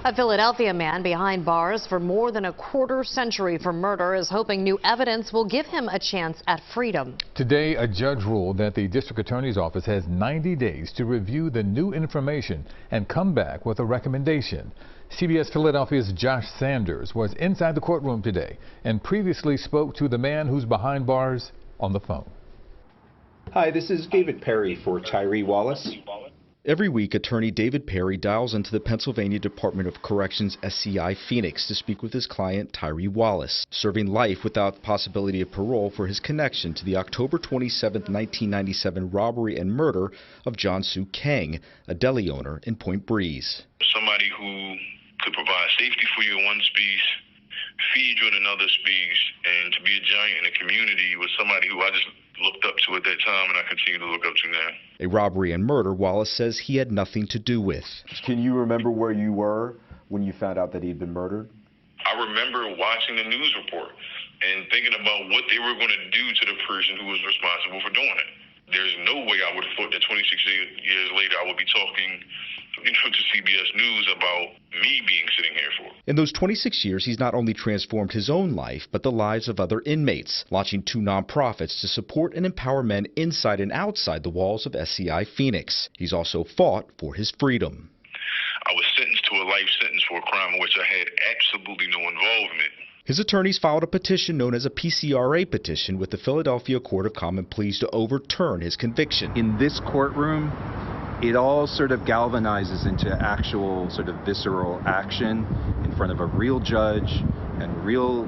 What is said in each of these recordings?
A Philadelphia man behind bars for more than a quarter century for murder is hoping new evidence will give him a chance at freedom. Today, a judge ruled that the district attorney's office has 90 days to review the new information and come back with a recommendation. CBS Philadelphia's Josh Sanders was inside the courtroom today and previously spoke to the man who's behind bars on the phone. Hi, this is David Perry for Tyree Wallace. Every week, attorney David Perry dials into the Pennsylvania Department of Corrections SCI Phoenix to speak with his client Tyree Wallace, serving life without the possibility of parole for his connection to the October 27, 1997 robbery and murder of John Soo Kang, a deli owner in Point Breeze. Somebody who could provide safety for you in one species, feed you in another species, and to be a giant in the community was somebody who I just looked up to at that time, and I continue to look up to now. A robbery and murder Wallace says he had nothing to do with. Can you remember where you were when you found out that he'd been murdered? I remember watching the news report and thinking about what they were going to do to the person who was responsible for doing it. There's no way I would have thought that 26 years later I would be talking, to CBS News about me being sitting here for. In those 26 years, he's not only transformed his own life, but the lives of other inmates, launching 2 nonprofits to support and empower men inside and outside the walls of SCI Phoenix. He's also fought for his freedom. I was sentenced to a life sentence for a crime in which I had absolutely no involvement. His attorneys filed a petition known as a PCRA petition with the Philadelphia Court of Common Pleas to overturn his conviction. In this courtroom, it all sort of galvanizes into actual sort of visceral action in front of a real judge and real,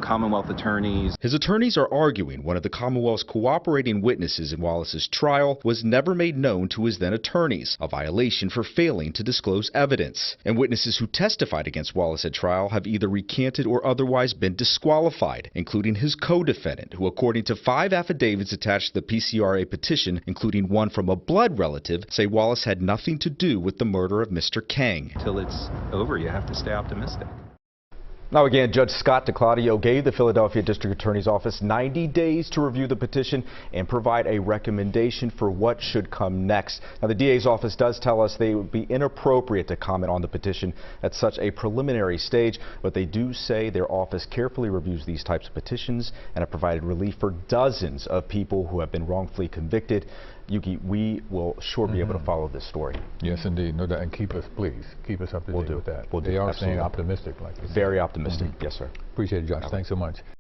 Commonwealth attorneys. His attorneys are arguing one of the Commonwealth's cooperating witnesses in Wallace's trial was never made known to his then attorneys, a violation for failing to disclose evidence. And witnesses who testified against Wallace at trial have either recanted or otherwise been disqualified, including his co-defendant, who according to 5 affidavits attached to the PCRA petition, including one from a blood relative, say Wallace had nothing to do with the murder of Mr. Kang. Till it's over, you have to stay optimistic. Now again, Judge Scott DeClaudio gave the Philadelphia District Attorney's Office 90 days to review the petition and provide a recommendation for what should come next. Now the DA's office does tell us they would be inappropriate to comment on the petition at such a preliminary stage, but they do say their office carefully reviews these types of petitions and have provided relief for dozens of people who have been wrongfully convicted. Yuki, we will sure be able to follow this story. Yes, indeed. No doubt. And keep us, please, keep us up to date with that. We'll do. They are Absolutely. staying optimistic, like you said. Very optimistic. Yes, sir. Appreciate it, Josh. Thanks so much.